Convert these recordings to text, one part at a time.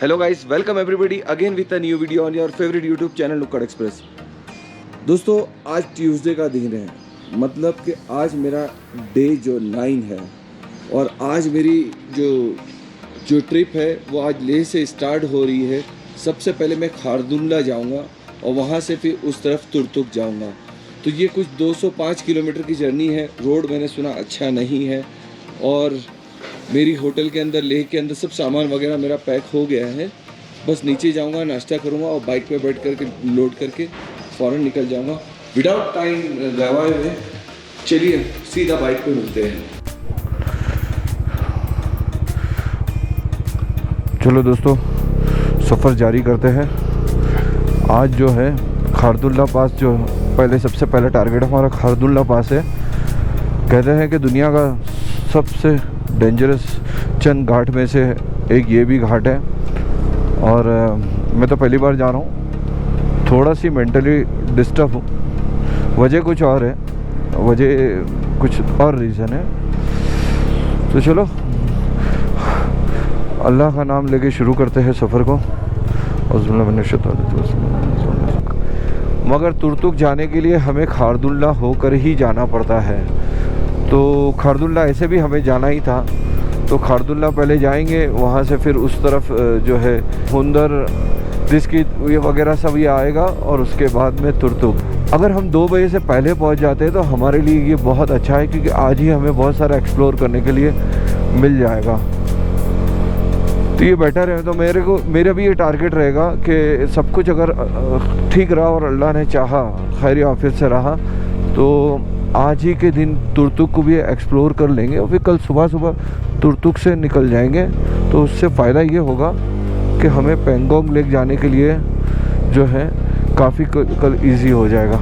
Hello guys, welcome everybody again with a new video on your favourite YouTube channel नुक्कड़ express. दोस्तों, आज Tuesday का दिन है, मतलब कि आज मेरा डे जो 9 है और आज मेरी जो ट्रिप है वो आज लेह से स्टार्ट हो रही है। सबसे पहले मैं खारदुल्ला जाऊंगा और वहाँ से फिर उस तरफ तुर्तुक जाऊंगा। तो ये कुछ 205 किलोमीटर की जर्नी है। रोड मैंने सुना अच्छा नहीं है और मेरी होटल के अंदर लेह के अंदर सब सामान वगैरह मेरा पैक हो गया है। बस नीचे जाऊंगा, नाश्ता करूंगा और बाइक पे बैठ करके लोड करके फ़ौरन निकल जाऊंगा विदाउट टाइम गवाए हुए। चलिए सीधा बाइक पे मिलते हैं। चलो दोस्तों, सफ़र जारी करते हैं। आज जो है खारदुल्ला पास, जो सबसे पहले टारगेट हमारा खारदुल्ला पास है। कहते हैं कि दुनिया का सबसे डेंजरस चंद घाट में से एक ये भी घाट है और मैं तो पहली बार जा रहा हूँ। थोड़ा सी मेंटली डिस्टर्ब हूँ। वजह कुछ और है, वजह कुछ और रीज़न है। तो चलो अल्लाह का नाम लेके शुरू करते हैं सफ़र को। मगर तुर्तुक जाने के लिए हमें खारदुल्ला होकर ही जाना पड़ता है। तो खारदुल्ला ऐसे भी हमें जाना ही था, तो खारदुल्ला पहले जाएंगे, वहाँ से फिर उस तरफ जो है हुंदर जिसकी ये वगैरह सब ये आएगा और उसके बाद में तुर्तुक। अगर हम 2 बजे से पहले पहुँच जाते हैं तो हमारे लिए ये बहुत अच्छा है, क्योंकि आज ही हमें बहुत सारा एक्सप्लोर करने के लिए मिल जाएगा। तो ये बेटर है। तो मेरा भी ये टारगेट रहेगा कि सब कुछ अगर ठीक रहा और अल्लाह ने चाहा खैर आफियत से रहा तो आज ही के दिन तुर्तुक को भी एक्सप्लोर कर लेंगे और फिर कल सुबह तुर्तुक से निकल जाएंगे। तो उससे फ़ायदा ये होगा कि हमें पेंगोंग लेक जाने के लिए जो है काफ़ी कल इजी हो जाएगा।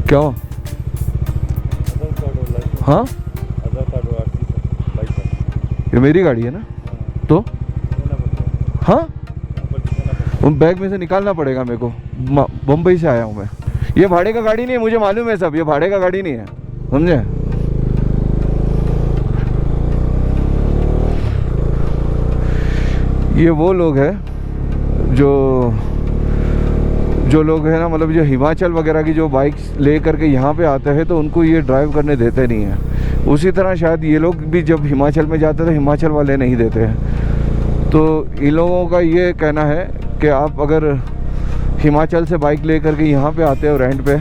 क्या? हाँ, ये मेरी गाड़ी है ना, तो हाँ उन बैग में से निकालना पड़ेगा मेरे को। बम्बई से आया हूँ मैं। ये भाड़े का गाड़ी नहीं है, मुझे मालूम है सब, ये भाड़े का गाड़ी नहीं है, समझे। ये वो लोग हैं जो लोग हैं ना, मतलब जो हिमाचल वगैरह की जो बाइक्स ले करके यहाँ पे आते हैं तो उनको ये ड्राइव करने देते नहीं हैं। उसी तरह शायद ये लोग भी जब हिमाचल में जाते तो हिमाचल वाले नहीं देते हैं। तो इन लोगों का ये कहना है कि आप अगर हिमाचल से बाइक ले करके यहाँ पे आते हो रेंट पे,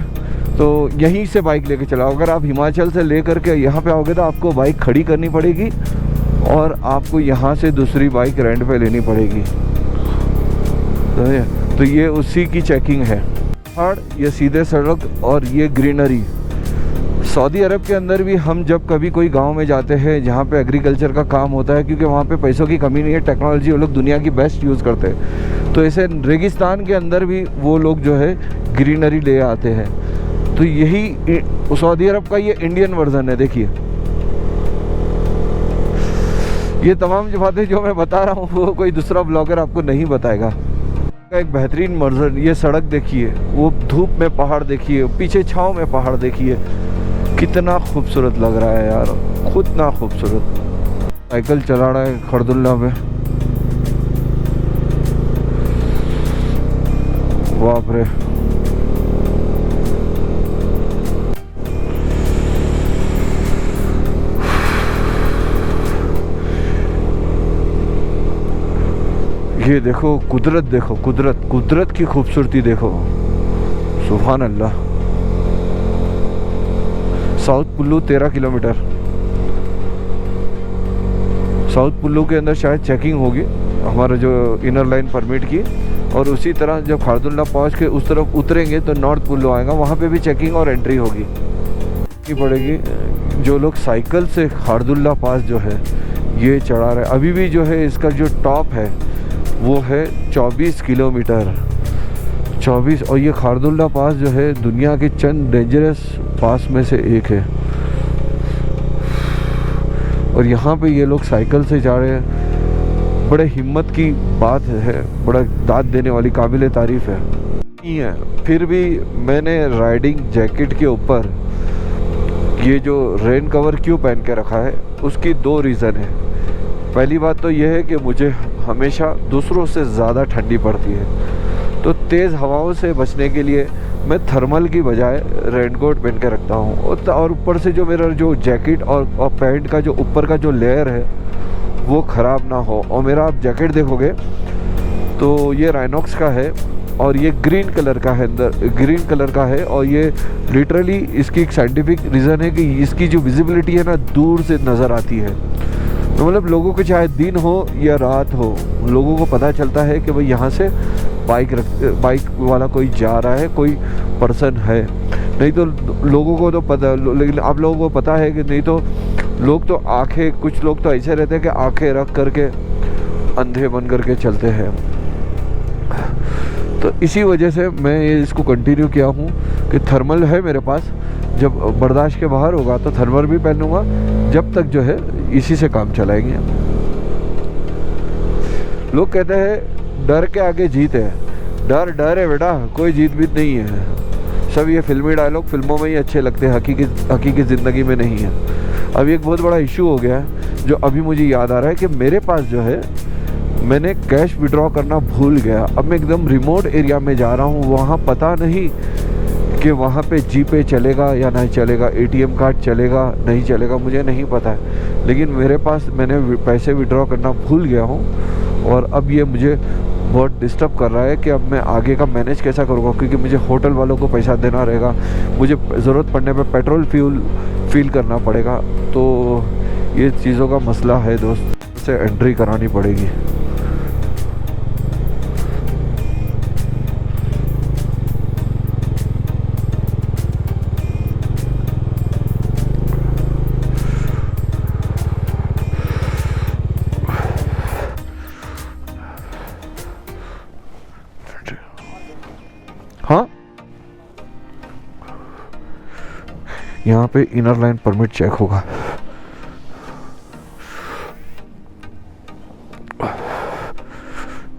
तो यहीं से बाइक लेके चलाओ। अगर आप हिमाचल से ले करके यहाँ पे आओगे तो आपको बाइक खड़ी करनी पड़ेगी और आपको यहाँ से दूसरी बाइक रेंट पे लेनी पड़ेगी। तो ये उसी की चेकिंग है। पहाड़, ये सीधे सड़क और ये ग्रीनरी। सऊदी अरब के अंदर भी हम जब कभी कोई गांव में जाते हैं जहाँ पे एग्रीकल्चर का काम होता है, क्योंकि वहाँ पे पैसों की कमी नहीं है, टेक्नोलॉजी वो लोग दुनिया की बेस्ट यूज़ करते हैं, तो ऐसे रेगिस्तान के अंदर भी वो लोग जो है ग्रीनरी ले आते हैं। तो यही सऊदी अरब का ये इंडियन वर्जन है। देखिए, ये तमाम जो बातें जो मैं बता रहा हूँ वो कोई दूसरा ब्लॉगर आपको नहीं बताएगा। एक बेहतरीन मंजर, ये सड़क देखिए, वो धूप में पहाड़ देखिए, पीछे छाँव में पहाड़ देखिए, कितना खूबसूरत लग रहा है यार, कितना खूबसूरत। साइकिल चला रहा है खारदुल्ला पे, बाप रे। ये देखो कुदरत, देखो कुदरत की खूबसूरती देखो, सुभान अल्लाह। South Kullu 13 kilometre. South Kullu के अंदर शायद चेकिंग होगी हमारा जो इनर लाइन परमिट की, और उसी तरह जब खारदुल्ला पहुंच के उस तरफ उतरेंगे तो नॉर्थ कुल्लू आएगा, वहाँ पे भी चेकिंग और एंट्री होगी पड़ेगी। जो लोग साइकिल से खारदुल्ला पास जो है ये चढ़ा रहे, अभी भी जो है इसका जो टॉप है वो है 24 किलोमीटर 24। और ये खारदुल्ला पास जो है दुनिया के चंद डेंजरस पास में से एक है। और यहाँ पे ये लोग साइकिल से जा रहे हैं। बड़े हिम्मत की बात है, बड़ा दाद देने वाली काबिल तारीफ़ है। नहीं है, फिर भी मैंने राइडिंग जैकेट के ऊपर ये जो रेन कवर क्यों पहन के रखा है, उसकी दो रीज़न है। पहली बात तो यह है कि मुझे हमेशा दूसरों से ज़्यादा ठंडी पड़ती है, तो तेज़ हवाओं से बचने के लिए मैं थर्मल की बजाय रेनकोट पहन के रखता हूँ। और ऊपर से जो मेरा जो जैकेट और पैंट का जो ऊपर का जो लेयर है वो ख़राब ना हो। और मेरा आप जैकेट देखोगे तो ये राइनॉक्स का है और ये ग्रीन कलर का है, अंदर ग्रीन कलर का है। और ये लिटरली इसकी एक साइंटिफिक रीज़न है कि इसकी जो विजिबिलिटी है ना, दूर से नज़र आती है। तो मतलब लोगों को चाहे दिन हो या रात हो, लोगों को पता चलता है कि भाई यहाँ से बाइक वाला कोई जा रहा है, कोई पर्सन है। नहीं तो लोगों को तो पता, लेकिन आप लोगों को पता है कि नहीं तो लोग तो आंखें, कुछ लोग तो ऐसे रहते हैं कि आंखें रख करके अंधे बन करके चलते हैं। तो इसी वजह से मैं ये इसको कंटिन्यू किया हूँ कि थर्मल है मेरे पास, जब बर्दाश्त के बाहर होगा तो थर्मल भी पहनूंगा, जब तक जो है इसी से काम चलाएंगे। लोग कहते हैं डर के आगे जीत है। डर डर है बेटा, कोई जीत बीत नहीं है। सब ये फिल्मी डायलॉग फिल्मों में ही अच्छे लगते हैं, हकीकी ज़िंदगी में नहीं है। अब एक बहुत बड़ा इशू हो गया है जो अभी मुझे याद आ रहा है कि मेरे पास जो है, मैंने कैश विड्रॉ करना भूल गया। अब मैं एकदम रिमोट एरिया में जा रहा हूँ, वहाँ पता नहीं कि वहाँ पे जीपे चलेगा या नहीं चलेगा, एटीएम कार्ड चलेगा नहीं चलेगा, मुझे नहीं पता है। लेकिन मेरे पास, मैंने पैसे विड्रॉ करना भूल गया हूँ और अब ये मुझे बहुत डिस्टर्ब कर रहा है कि अब मैं आगे का मैनेज कैसा करूँगा, क्योंकि मुझे होटल वालों को पैसा देना रहेगा, मुझे ज़रूरत पड़ने पे पेट्रोल फील करना पड़ेगा। तो ये चीज़ों का मसला है दोस्त, से एंट्री करानी पड़ेगी। हाँ, यहाँ पे इनर लाइन परमिट चेक होगा।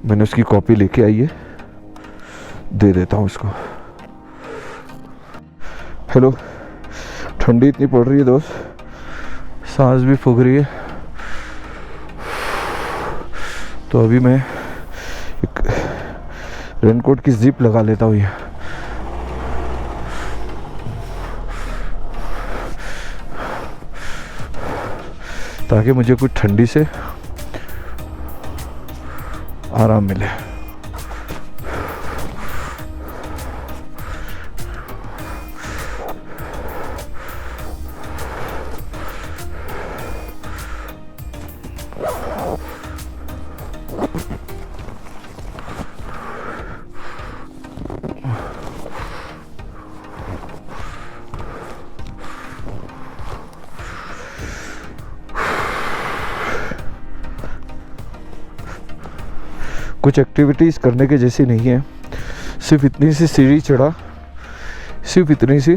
मैंने उसकी कॉपी लेके आई है, दे देता हूँ इसको। हेलो, ठंडी इतनी पड़ रही है दोस्त, सांस भी फूक रही है। तो अभी मैं एक रेनकोट की जिप लगा लेता हूँ, ये ताकि मुझे कुछ ठंडी से आराम मिले। कुछ एक्टिविटीज़ करने के जैसी नहीं है, सिर्फ इतनी सी सीढ़ी चढ़ा, सिर्फ इतनी सी,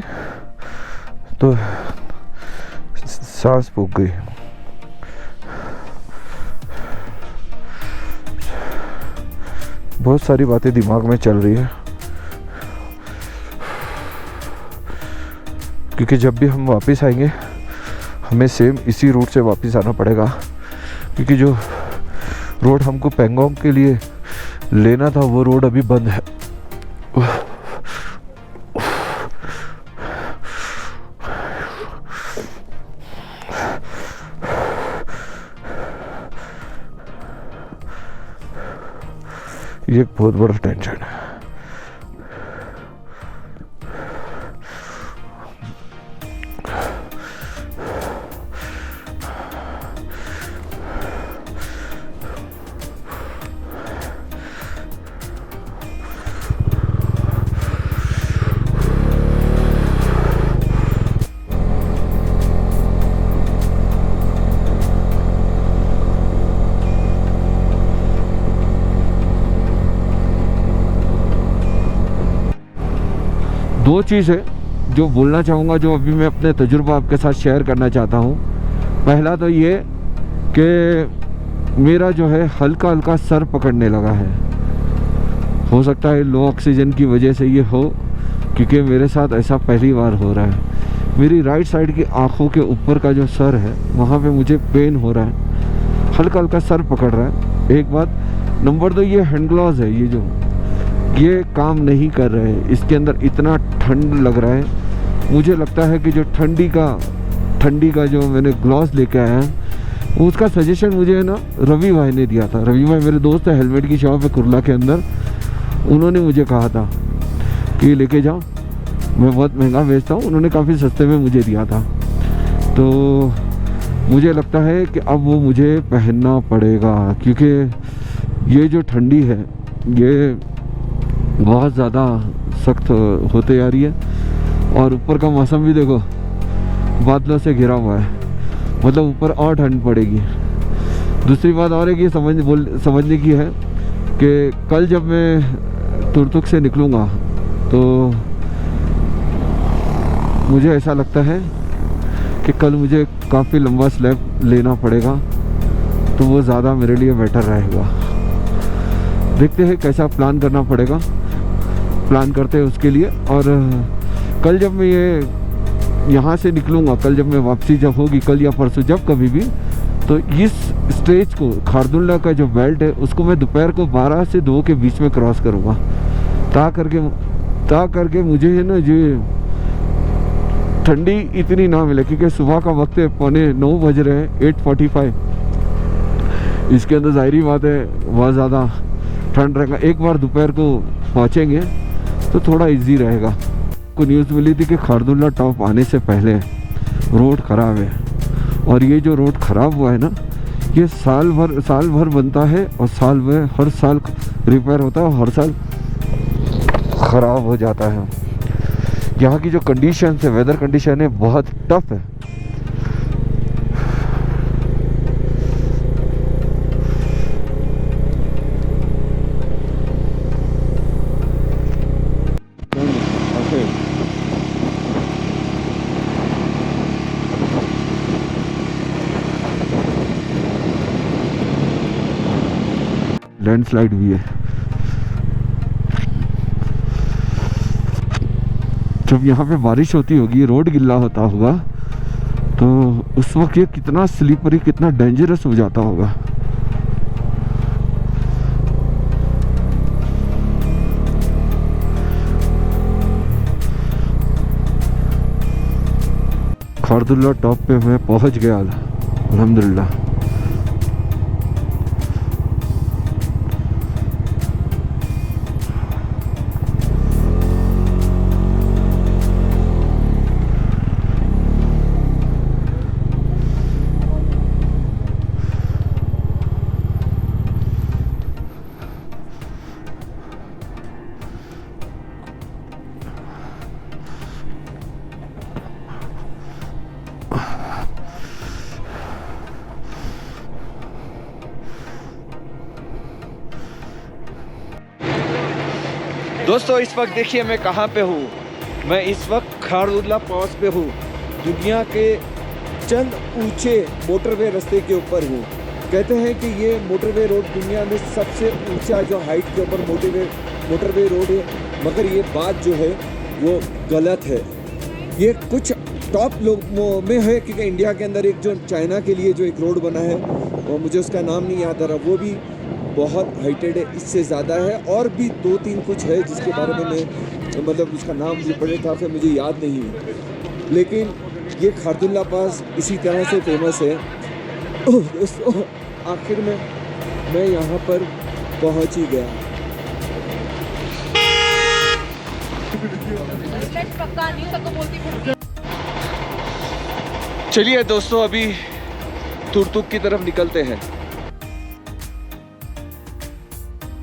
तो सांस फूक गई। बहुत सारी बातें दिमाग में चल रही है, क्योंकि जब भी हम वापस आएंगे हमें सेम इसी रूट से वापस आना पड़ेगा, क्योंकि जो रोड हमको पेंगोंग के लिए लेना था वो रोड अभी बंद है। ये एक बहुत बड़ा टेंशन है। दो चीज़ है जो बोलना चाहूँगा, जो अभी मैं अपने तजुर्बा आपके साथ शेयर करना चाहता हूँ। पहला तो ये कि मेरा जो है हल्का हल्का सर पकड़ने लगा है। हो सकता है लो ऑक्सीजन की वजह से ये हो, क्योंकि मेरे साथ ऐसा पहली बार हो रहा है। मेरी राइट साइड की आँखों के ऊपर का जो सर है वहाँ पे मुझे पेन हो रहा है, हल्का हल्का सर पकड़ रहा है। एक बात। नंबर 2, ये हैंड ग्लव्स है, ये काम नहीं कर रहे हैं। इसके अंदर इतना ठंड लग रहा है, मुझे लगता है कि जो ठंडी का जो मैंने ग्लव्स लेके आया है उसका सजेशन मुझे है ना रवि भाई ने दिया था। रवि भाई मेरे दोस्त है, हेलमेट की शॉप है कुर्ला के अंदर। उन्होंने मुझे कहा था कि लेके जाओ, मैं बहुत महंगा बेचता हूँ, उन्होंने काफ़ी सस्ते में मुझे दिया था। तो मुझे लगता है कि अब वो मुझे पहनना पड़ेगा, क्योंकि ये जो ठंडी है ये बहुत ज़्यादा सख्त होते जा रही है। और ऊपर का मौसम भी देखो बादलों से घिरा हुआ है, मतलब ऊपर और ठंड पड़ेगी। दूसरी बात और है कि समझने की है कि कल जब मैं तुर्तुक से निकलूँगा तो मुझे ऐसा लगता है कि कल मुझे काफ़ी लंबा स्लैब लेना पड़ेगा, तो वो ज़्यादा मेरे लिए बेटर रहेगा। देखते हैं कैसा प्लान करना पड़ेगा, प्लान करते हैं उसके लिए। और कल जब मैं यहाँ से निकलूँगा, कल जब मैं वापसी जब होगी, कल या परसों जब कभी भी, तो इस स्टेज को खारदुल्ला का जो बेल्ट है उसको मैं दोपहर को 12 से 2 के बीच में क्रॉस करूँगा, ता करके मुझे है ना जो ठंडी इतनी ना मिले, क्योंकि सुबह का वक्त है, 9:15 बज रहे हैं, 8:45। इसके अंदर ज़ाहिरी बात है बहुत ज़्यादा ठंड रहेगा। एक बार दोपहर को पहुँचेंगे तो थोड़ा इजी रहेगा। को न्यूज़ मिली थी कि खारदुल्ला टॉप आने से पहले रोड ख़राब है, और ये जो रोड ख़राब हुआ है ना, ये साल भर बनता है और हर साल रिपेयर होता है और हर साल ख़राब हो जाता है। यहाँ की जो कंडीशन है, वेदर कंडीशन है, बहुत टफ है। लैंडस्लाइड भी है। जब यहाँ पे बारिश होती होगी, रोड गिल्ला होता होगा, तो उस वक्त ये कितना स्लिपरी, कितना डेंजरस हो जाता होगा। खारदुल्ला टॉप पे मैं पहुँच गया अल्हम्दुलिल्लाह। दोस्तों इस वक्त देखिए मैं कहाँ पे हूँ। मैं इस वक्त खारदुल्ला पास पे हूँ। दुनिया के चंद ऊंचे मोटरवे रास्ते के ऊपर हूँ। कहते हैं कि ये मोटरवे रोड दुनिया में सबसे ऊंचा जो हाइट के ऊपर मोटरवे रोड है, मगर ये बात जो है वो गलत है। ये कुछ टॉप लोग में है, क्योंकि इंडिया के अंदर एक जो चाइना के लिए जो एक रोड बना है, और मुझे उसका नाम नहीं याद आ रहा, वो भी बहुत हाइटेड है, इससे ज़्यादा है। और भी 2-3 कुछ है जिसके बारे में मैं मतलब उसका नाम मुझे पढ़े था, फिर मुझे याद नहीं है। लेकिन ये खारदुल्ला पास इसी तरह से फेमस है। दोस्तों आखिर में मैं यहाँ पर पहुँच ही गया। चलिए दोस्तों अभी तुर्तुक की तरफ निकलते हैं।